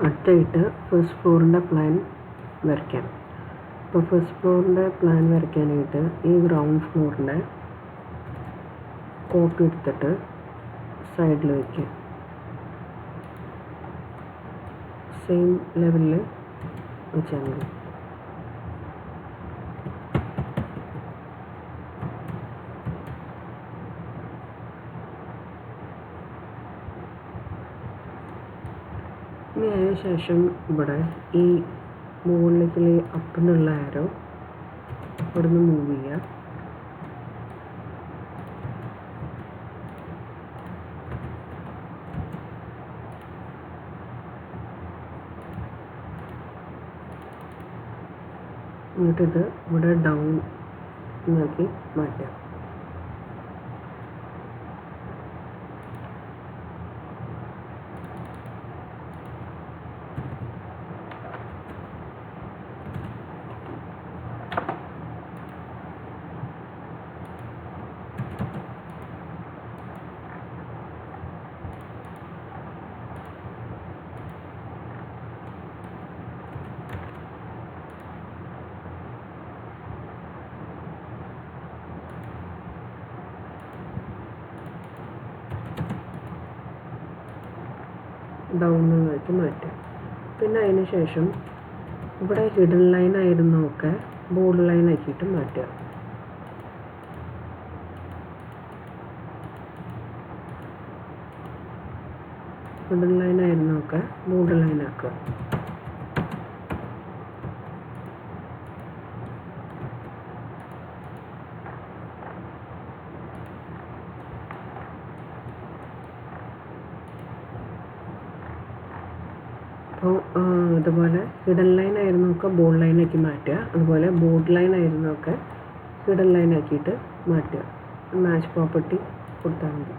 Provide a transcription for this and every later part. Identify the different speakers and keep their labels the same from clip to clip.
Speaker 1: അടുത്തായിട്ട് first ഫ്ലോറിൻ്റെ plan വരയ്ക്കാം. അപ്പോൾ ഫസ്റ്റ് ഫ്ലോറിൻ്റെ പ്ലാൻ വരയ്ക്കാനായിട്ട് ഈ ഗ്രൗണ്ട് ഫ്ലോറിൻ്റെ കോപ്പി എടുത്തിട്ട് സൈഡിൽ വയ്ക്കുക. സെയിം ലെവലിൽ വെച്ചാൽ മതി. ഇനി അതിന് ശേഷം ഇവിടെ ഈ മുകളിലേക്കുള്ള അപ്പിനുള്ള ആരോ ഇവിടെ നിന്ന് മൂവ് ചെയ്യുക. എന്നിട്ടിത് ഇവിടെ ഡൗൺ ആക്കി മാറ്റാം. ഡൗണിലേക്ക് മാറ്റാം. പിന്നെ അതിന് ശേഷം ഇവിടെ ഹിഡൻ ലൈൻ ആയിരുന്നൊക്കെ ബോർഡ് ലൈൻ ആക്കിയിട്ട് മാറ്റുക. ഹിഡൻ ലൈൻ ആയിരുന്നൊക്കെ ബോർഡ് ലൈൻ ആക്കുക. അപ്പോൾ അതുപോലെ ഹിഡൻ ലൈൻ ആയിരുന്നൊക്കെ ബോർഡ് ലൈനാക്കി മാറ്റുക. അതുപോലെ ബോർഡ് ലൈൻ ആയിരുന്നൊക്കെ ഹിഡൻ ലൈൻ ആക്കിയിട്ട് മാറ്റുക. മാച്ച് പ്രോപ്പർട്ടി കൊടുത്താൽ മതി.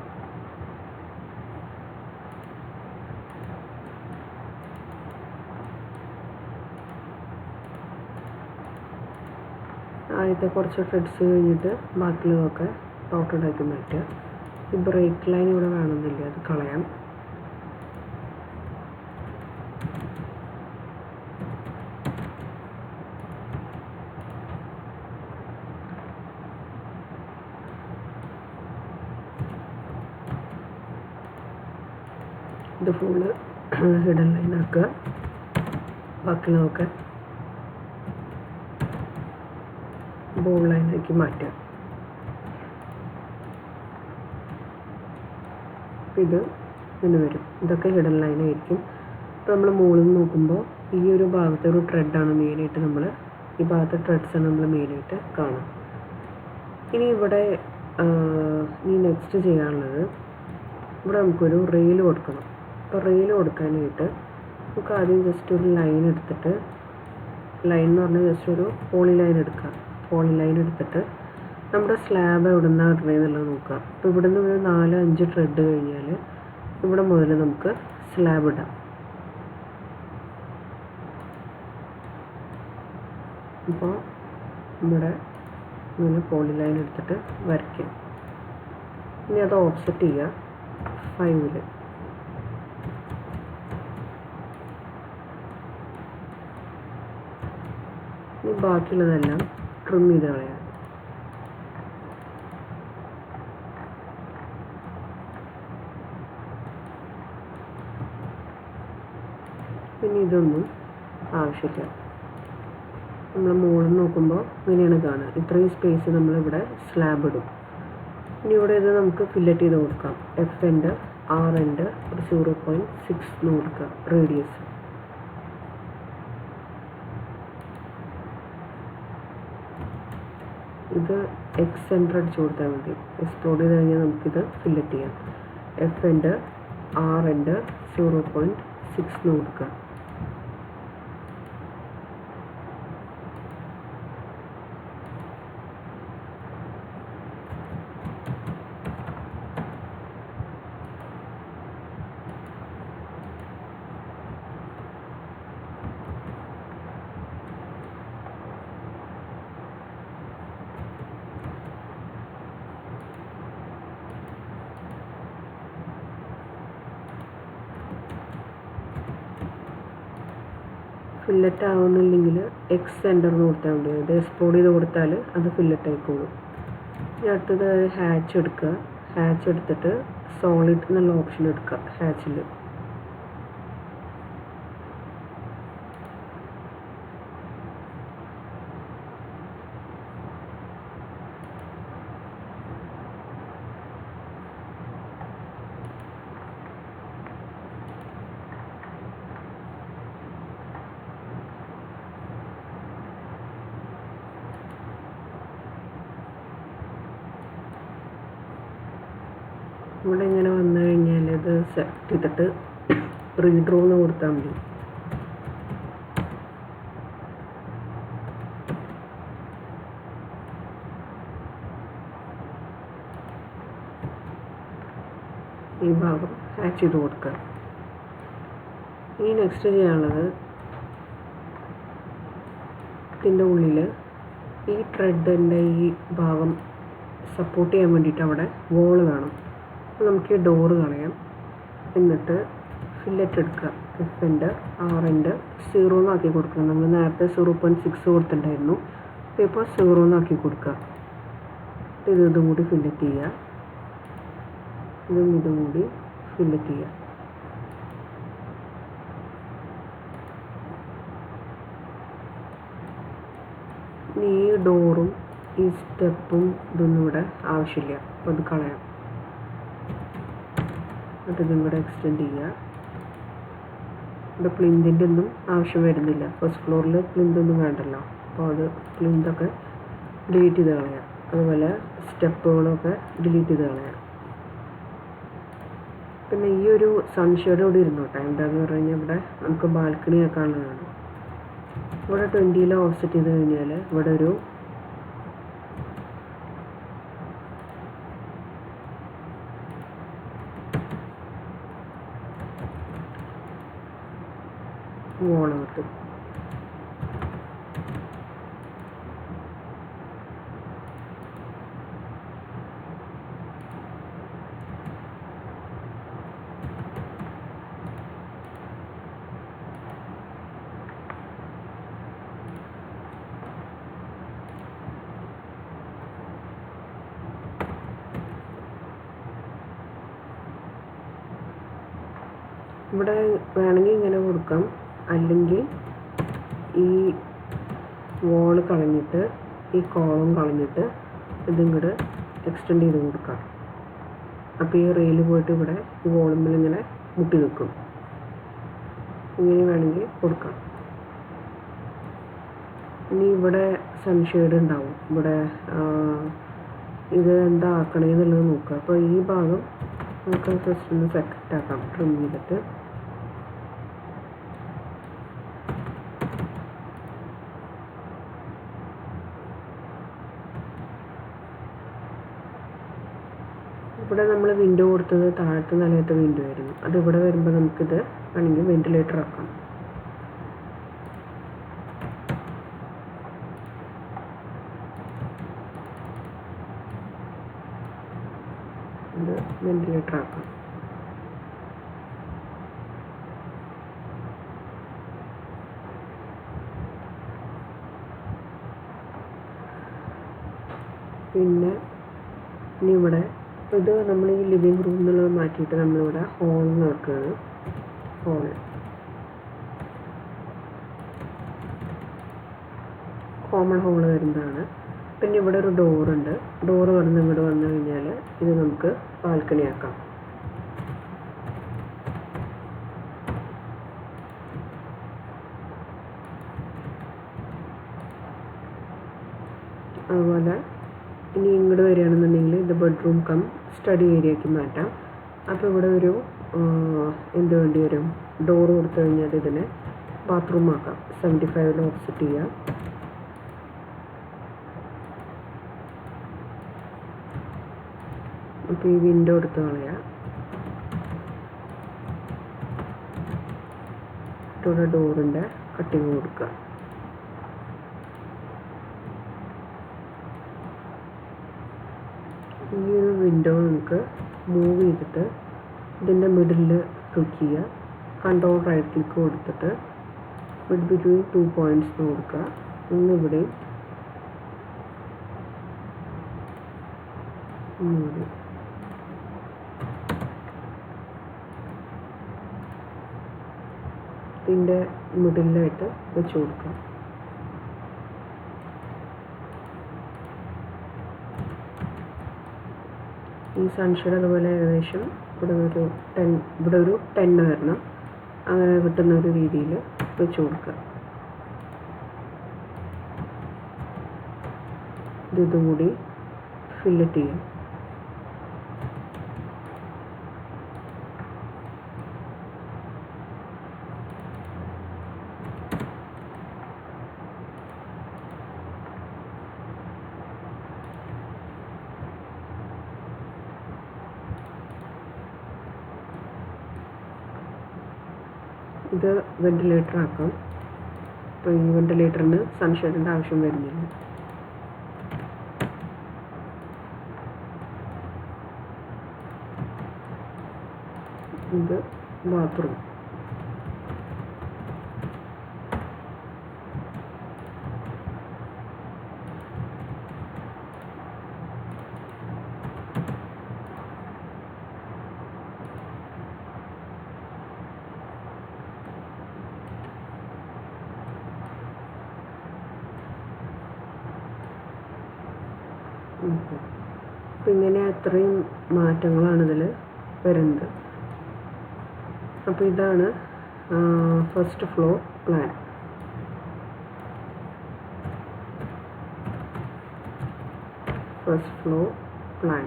Speaker 1: ആദ്യത്തെ കുറച്ച് ത്രെഡ്സ് കഴിഞ്ഞിട്ട് ബാക്കിയുള്ളതൊക്കെ ഡോട്ടഡ് ആക്കി മാറ്റുക. ഈ ബ്രേക്ക് ലൈൻ ഇവിടെ കാണുന്നില്ല, അത് കളയാം. ഇത് ഫുള്ള് ഹിഡൻ ലൈൻ ആക്കുക. ബാക്കിയുള്ളതൊക്കെ ബോർഡ് ലൈനാക്കി മാറ്റുക. ഇത് ഇങ്ങനെ വരും. ഇതൊക്കെ ഹിഡൻ ലൈനായിരിക്കും. ഇപ്പോൾ നമ്മൾ മുകളിൽ നിന്ന് നോക്കുമ്പോൾ ഈ ഒരു ഭാഗത്തെ ഒരു ത്രെഡാണ് മെയിനായിട്ട് നമ്മൾ ഈ ഭാഗത്തെ ത്രെഡ്സാണ് നമ്മൾ മെയിനായിട്ട് കാണാം. ഇനി ഇവിടെ ഇനി നെക്സ്റ്റ് ചെയ്യാനുള്ളത് ഇവിടെ നമുക്കൊരു റെയിൽ കൊടുക്കണം. അപ്പോൾ റെയിൽ കൊടുക്കാനായിട്ട് നമുക്ക് ആദ്യം ജസ്റ്റ് ഒരു ലൈൻ എടുത്തിട്ട്, ലൈൻ എന്ന് പറഞ്ഞാൽ ജസ്റ്റ് ഒരു പോളി ലൈൻ എടുക്കുക. പോളി ലൈൻ എടുത്തിട്ട് നമ്മുടെ സ്ലാബ് എവിടെ നിന്നാണ് ഇടണമെന്നുള്ളത് നോക്കുക. അപ്പോൾ ഇവിടെ നിന്ന് ഒരു 4-5 ത്രെഡ് കഴിഞ്ഞാൽ ഇവിടെ മുതൽ നമുക്ക് സ്ലാബ് ഇടാം. അപ്പോൾ ഇവിടെ ഇങ്ങനെ പോളി ലൈൻ എടുത്തിട്ട് വരയ്ക്കാം. ഇനി അത് ഓഫ്സെറ്റ് ചെയ്യുക 5-ൽ. ഇനി ബാക്കിയുള്ളതെല്ലാം ട്രിം ചെയ്ത് കളയാം. പിന്നെ ഇതൊന്നും ആവശ്യമില്ല. നമ്മൾ മുകളിൽ നോക്കുമ്പോൾ ഇങ്ങനെയാണ് കാണുക. ഇത്രയും സ്പേസ് നമ്മളിവിടെ സ്ലാബ് ഇടും. ഇനി ഇവിടെ ഇത് നമുക്ക് ഫില്ലറ്റ് ചെയ്ത് കൊടുക്കാം. എഫ് എൻഡ് ആർ എൻഡ് ഒരു 0.6 കൊടുക്കുക റേഡിയസ്. ഇത് എക്സ് സെൻറ്റർ അടിച്ച് കൊടുത്താൽ മതി. എക്സ്പ്ലോഡ് ചെയ്ത് കഴിഞ്ഞാൽ നമുക്കിത് ഫില്ലറ്റ് ചെയ്യാം. എഫ് എൻഡ് ആർ എൻഡ് 0.6 കൊടുക്കുക. ഫില്ലറ്റ് ആവുന്നില്ലെങ്കിൽ എക്സ് സെൻറ്ററിന് കൊടുത്താൽ മതി. അത് എക്സ്പോർട്ട് ചെയ്ത് കൊടുത്താൽ അത് ഫില്ലറ്റ് ആയിക്കോളും. ഇനി അടുത്തത് ഹാച്ച് എടുക്കുക. ഹാച്ച് എടുത്തിട്ട് സോളിഡ് എന്നുള്ള ഓപ്ഷൻ എടുക്കുക. ഹാച്ചിൽ ഇവിടെ ഇങ്ങനെ വന്നു കഴിഞ്ഞാൽ ഇത് സെലക്ട് ചെയ്തിട്ട് റീഡ്രോ എന്ന് കൊടുത്താൽ മതി. ഈ ഭാഗം ഹാച്ച് ചെയ്ത് കൊടുക്കുക. ഇനി നെക്സ്റ്റ് ചെയ്യാനുള്ളത് ഇതിൻ്റെ ഉള്ളിൽ ഈ ത്രെഡിൻ്റെ ഈ ഭാഗം സപ്പോർട്ട് ചെയ്യാൻ വേണ്ടിയിട്ട് അവിടെ വോള് വേണം. അപ്പോൾ നമുക്ക് ഈ ഡോറ് കളയാം. എന്നിട്ട് ഫില്ലറ്റ് എടുക്കുക. എഫിൻ്റെ ആറിൻ്റെ 0 എന്നാക്കി കൊടുക്കണം. നമ്മൾ നേരത്തെ 0.6 കൊടുത്തിട്ടുണ്ടായിരുന്നു. അപ്പോൾ ഇപ്പോൾ 0 എന്നാക്കി കൊടുക്കുക. ഇതും കൂടി ഫില്ലറ്റ് ചെയ്യുക. ഇതും കൂടി ഫില്ലറ്റ് ചെയ്യുക. ഈ ഡോറും ഈ സ്റ്റെപ്പും ഇതൊന്നും ഇവിടെ ആവശ്യമില്ല. അപ്പോൾ അത് കളയാം. എന്നിട്ട് ഇതും കൂടെ എക്സ്റ്റെൻഡ് ചെയ്യുക. ഇവിടെ പ്ലിന്തിൻ്റെ ഒന്നും ആവശ്യം വരുന്നില്ല. ഫസ്റ്റ് ഫ്ലോറിൽ പ്ലിന്തൊന്നും വേണ്ടല്ലോ. അപ്പോൾ അത് പ്ലിന്തൊക്കെ ഡിലീറ്റ് ചെയ്ത് കളയാം. അതുപോലെ സ്റ്റെപ്പുകളൊക്കെ ഡിലീറ്റ് ചെയ്ത് കളയാം. പിന്നെ ഈ ഒരു സൺഷെയ്ഡ് ഇവിടെ ഇരുന്നോട്ടെ. എന്താണെന്ന് പറഞ്ഞു കഴിഞ്ഞാൽ ഇവിടെ നമുക്ക് ബാൽക്കണി ആക്കാനുള്ളതാണ്. ഇവിടെ 20 ഓഫ്സെറ്റ് ചെയ്ത് കഴിഞ്ഞാൽ ഇവിടെ ഒരു വോള് കിട്ടും. ഇവിടെ വേണമെങ്കിൽ ഇങ്ങനെ കൊടുക്കാം. അല്ലെങ്കിൽ ഈ വോള് കളഞ്ഞിട്ട് ഈ കോളം കളഞ്ഞിട്ട് ഇതും കൂടെ എക്സ്റ്റെൻഡ് ചെയ്ത് കൊടുക്കാം. അപ്പോൾ ഈ റെയിൽ പോയിട്ട് ഇവിടെ ഈ വോളുമ്പിൽ ഇങ്ങനെ മുട്ടി നിൽക്കും. ഇങ്ങനെ വേണമെങ്കിൽ കൊടുക്കാം. ഇനി ഇവിടെ സൺഷെയ്ഡ് ഉണ്ടാവും. ഇവിടെ ഇത് എന്താ ആക്കണേന്നുള്ളത് നോക്കുക. അപ്പോൾ ഈ ഭാഗം നമുക്ക് ജസ്റ്റ് ഒന്ന് സെലക്ട് ആക്കാം. ട്രിം ചെയ്തിട്ട് ഇവിടെ നമ്മൾ വിൻഡോ കൊടുത്തത് താഴത്തെ നിലയത്തെ വിൻഡോ ആയിരുന്നു. അത് ഇവിടെ വരുമ്പോൾ നമുക്കിത് വേണമെങ്കിൽ വെന്റിലേറ്റർ ആക്കാം. ഇത് വെന്റിലേറ്റർ ആക്കാം. പിന്നെ ഇനി ഇവിടെ ഇത് നമ്മൾ ഈ ലിവിങ് റൂം എന്നുള്ളത് മാറ്റിയിട്ട് നമ്മളിവിടെ ഹോൾ നോക്കുകയാണ്. ഹോൾ കോമൺ ഹോൾ വരുന്നതാണ്. പിന്നെ ഇവിടെ ഒരു ഡോറുണ്ട്. ഡോറ് വന്ന് ഇങ്ങോട്ട് വന്നു കഴിഞ്ഞാൽ ഇത് നമുക്ക് ബാൽക്കണി ആക്കാം. അതുപോലെ ഇനി ഇങ്ങോട്ട് വരികയാണെന്നുണ്ടെങ്കിൽ ഇത് ബെഡ്റൂം കം സ്റ്റഡി ഏരിയയ്ക്ക് മാറ്റാം. അപ്പോൾ ഇവിടെ ഒരു എന്ത് വേണ്ടി വരും? ഡോറ് കൊടുത്തു കഴിഞ്ഞാൽ ഇതിനെ ബാത്റൂം ആക്കാം. 75 ഓഫ്സെറ്റ് ചെയ്യാം. അപ്പോൾ ഈ വിൻഡോ എടുത്ത് കളയാം. ഇവിടെ ഡോറിൻ്റെ കട്ടിങ് കൊടുക്കുക. ഈ ഒരു വിൻഡോ നമുക്ക് മൂവ് ചെയ്തിട്ട് ഇതിൻ്റെ മിഡിലിൽ ക്ലിക്ക് ചെയ്യുക. കൺട്രോൾ റൈറ്റ് ക്ലിക്ക് കൊടുത്തിട്ട് മിഡ് ബിറ്റ്വീൻ 2 പോയിൻറ്റ്സ് കൊടുക്കുക. ഒന്നിവിടെയും ഒന്നിവിടെ. ഇതിൻ്റെ മിഡിലായിട്ട് വെച്ച് കൊടുക്കാം. ഈ സൺഷെയ്ഡ് അതുപോലെ ഏകദേശം ഇവിടെ ഒരു 10 വരണം. അങ്ങനെ കിട്ടുന്ന ഒരു രീതിയിൽ വെച്ച് കൊടുക്കുക. ഇതുകൂടി ഫില്ലറ്റ് ചെയ്യാം. ഇത് വെന്റിലേറ്റർ ആക്കാം. അപ്പോൾ ഈ വെന്റിലേറ്ററിന് സൺഷെയ്ഡിൻ്റെ ആവശ്യം വരുന്നില്ല. ഇത് ബാത്റൂം. അപ്പം ഇങ്ങനെ അത്രയും മാറ്റങ്ങളാണ് ഇതിൽ വരുന്നത്. അപ്പോൾ ഇതാണ് first floor plan. First floor plan.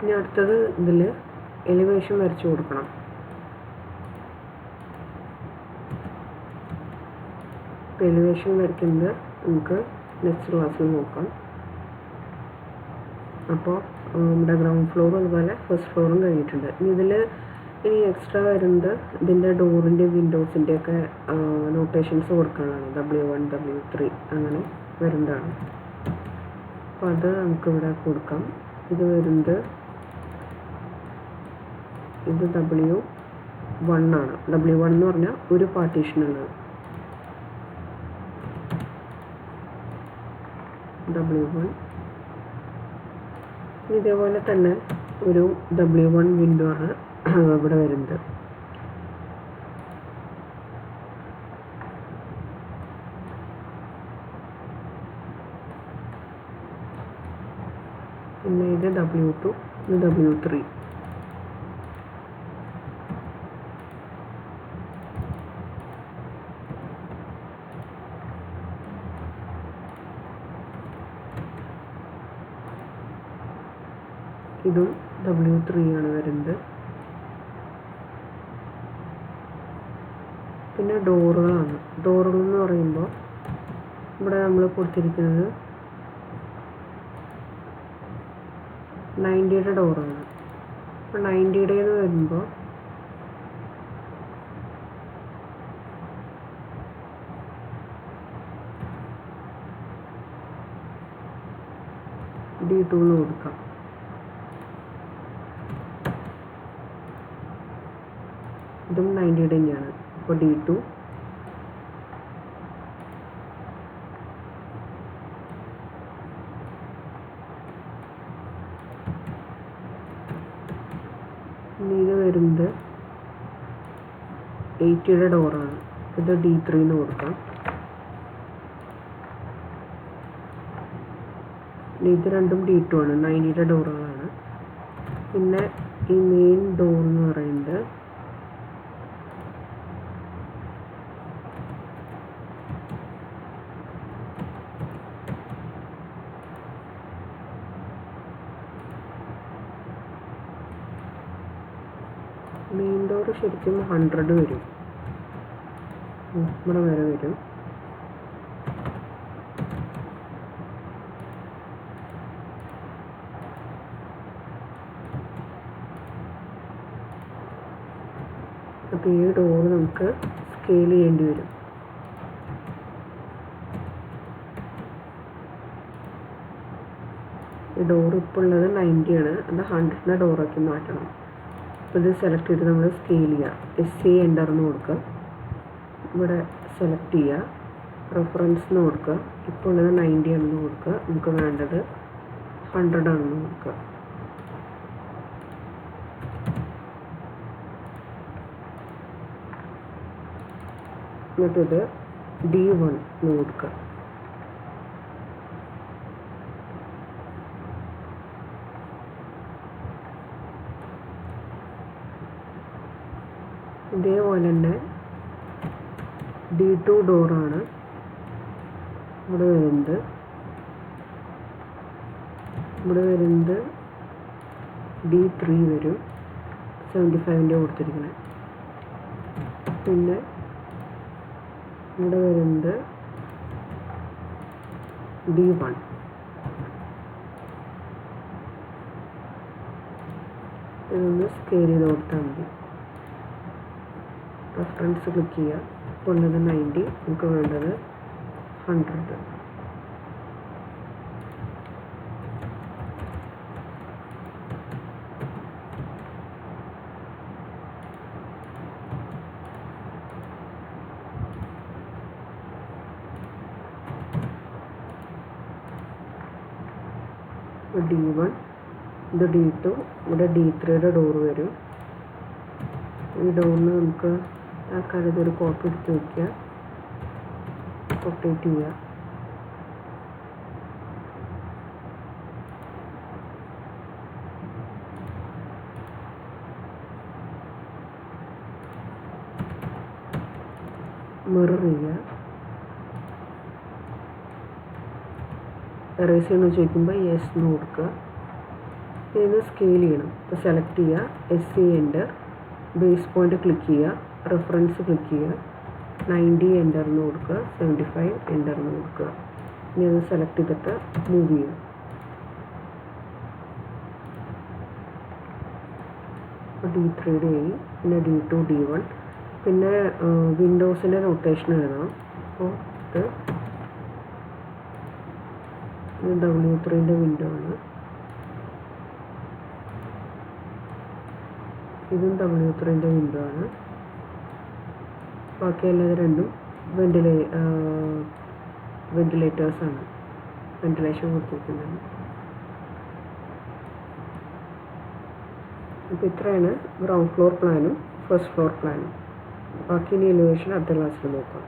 Speaker 1: ഇനി അടുത്തത് ഇതിൽ എലിവേഷൻ വരച്ചു കൊടുക്കണം. ഇപ്പോൾ എലിവേഷൻ വരയ്ക്കുന്നത് നമുക്ക് നെക്സ്റ്റ് ക്ലാസ്സിൽ നോക്കാം. അപ്പോൾ നമ്മുടെ ഗ്രൗണ്ട് ഫ്ലോറും അതുപോലെ ഫസ്റ്റ് ഫ്ലോറും കഴിഞ്ഞിട്ടുണ്ട്. ഇനി എക്സ്ട്രാ വരുന്നത് ഇതിൻ്റെ ഡോറിൻ്റെ വിൻഡോസിൻ്റെ ഒക്കെ നോട്ടേഷൻസ് കൊടുക്കാനാണ്. W1 W3 അങ്ങനെ വരുന്നതാണ്. അപ്പോൾ അത് നമുക്കിവിടെ കൊടുക്കാം. ഇത് വരുന്നത് ഇത് W1 ആണ്. W1 എന്ന് പറഞ്ഞാൽ ഒരു പാർട്ടീഷനുള്ളത്. W1. ഇതേപോലെ തന്നെ ഒരു W1 വിൻഡോ ആണ് ഇവിടെ വരുന്നത്. പിന്നെ ഇത് W2, ഇത് W3. ഇതും W3 ആണ് വരുന്നത്. പിന്നെ ഡോറുകളാണ്. ഡോറുകൾ എന്ന് പറയുമ്പോൾ ഇവിടെ നമ്മൾ കൊടുത്തിരിക്കുന്നത് 90യുടെ ഡോറാണ്. അപ്പോൾ 90യുടെ വരുമ്പോൾ D2 എന്ന് കൊടുക്കാം. ഇതും 90യുടെ തന്നെയാണ്. അപ്പോൾ D2. ഇത് വരുന്നത് 80യുടെ ഡോറാണ്. ഇത് D3 എന്ന് കൊടുക്കാം. ഇത് രണ്ടും D2 ആണ്. 90യുടെ ഡോറുകളാണ്. പിന്നെ ഈ മെയിൻ ഡോർ എന്ന് പറയുന്നത് മെയിൻ ഡോർ ശരിക്കും 100 വരും. ഇവിടെ വരെ വരും. അപ്പോൾ ഈ ഡോർ നമുക്ക് സ്കെയിൽ ചെയ്യേണ്ടി വരും. ഈ ഡോർ ഇപ്പോൾ ഉള്ളത് 90 ആണ്, അത് 100ൻ്റെ ഡോറാക്കി മാറ്റണം. അപ്പോൾ ഇത് സെലക്ട് ചെയ്തിട്ട് നമ്മൾ സ്കെയിൽ ചെയ്യുക. SC എൻ്റർ എന്ന് കൊടുക്കുക. ഇവിടെ സെലക്ട് ചെയ്യുക, റെഫറൻസ് എന്ന് കൊടുക്കുക. ഇപ്പോൾ ഉള്ളത് 90 ആണെന്ന് കൊടുക്കുക. നമുക്ക് വേണ്ടത് 100 ആണെന്ന് കൊടുക്കുക. എന്നിട്ടിത് D1 എന്ന് കൊടുക്കുക. ഇതേപോലെ തന്നെ D2 ഡോറാണ് ഇവിടെ വരുന്നത്. D3 വരും, 75ൻ്റെ കൊടുത്തിരിക്കുന്നത്. പിന്നെ ഇവിടെ വരുന്നത് D1. ഇതൊന്ന് സ്കെയിൽ ചെയ്ത് കൊടുത്താൽ മതി. റെഫറൻസ് ക്ലിക്ക് ചെയ്യുക. ഇപ്പോൾ ഉള്ളത് 90, നമുക്ക് വേണ്ടത് 100. D1, ഇത് D2, ഇവിടെ D3യുടെ ഡോറ് വരും. ഈ ഡോറിന് നമുക്ക് ആ കരുതൊരു കോപ്പി എടുത്ത് വയ്ക്കുക, റൊട്ടേറ്റ് ചെയ്യുക. മിറർ ചെയ്യുക. എറേസ് ചെയ്യണമെന്ന് ചോദിക്കുമ്പോൾ യെസ് എന്ന് കൊടുക്കുക. ഇതിന് സ്കെയിൽ ചെയ്യണം. ഇപ്പോൾ സെലക്ട് ചെയ്യുക, SC enter, base point click ചെയ്യുക, റെഫറൻസ് ക്ലിക്ക് ചെയ്യുക, 90 എൻ്റർ എന്ന് കൊടുക്കുക, 75 എൻ്റർ എന്ന് കൊടുക്കുക. ഇനി അത് സെലക്ട് ചെയ്തിട്ട് മൂവ് ചെയ്യുക. അപ്പോൾ D3യുടെ ആയി. പിന്നെ D2, D1. പിന്നെ വിൻഡോസിൻ്റെ റൊട്ടേഷൻ എഴുതണം. അപ്പോൾ ഇത് W3ൻ്റെ വിൻഡോ ആണ്. ഇതും W3ൻ്റെ വിൻഡോ ആണ്. ബാക്കിയെല്ലാം രണ്ടും വെന്റിലേറ്റേഴ്സാണ്, വെന്റിലേഷൻ കൊടുത്തിരിക്കുന്നത്. അപ്പോൾ ഇത്രയാണ് ഗ്രൗണ്ട് ഫ്ലോർ പ്ലാനും ഫസ്റ്റ് ഫ്ലോർ പ്ലാനും. ബാക്കി ഇനി എലിവേഷൻ അടുത്ത ക്ലാസ്സിൽ നോക്കാം.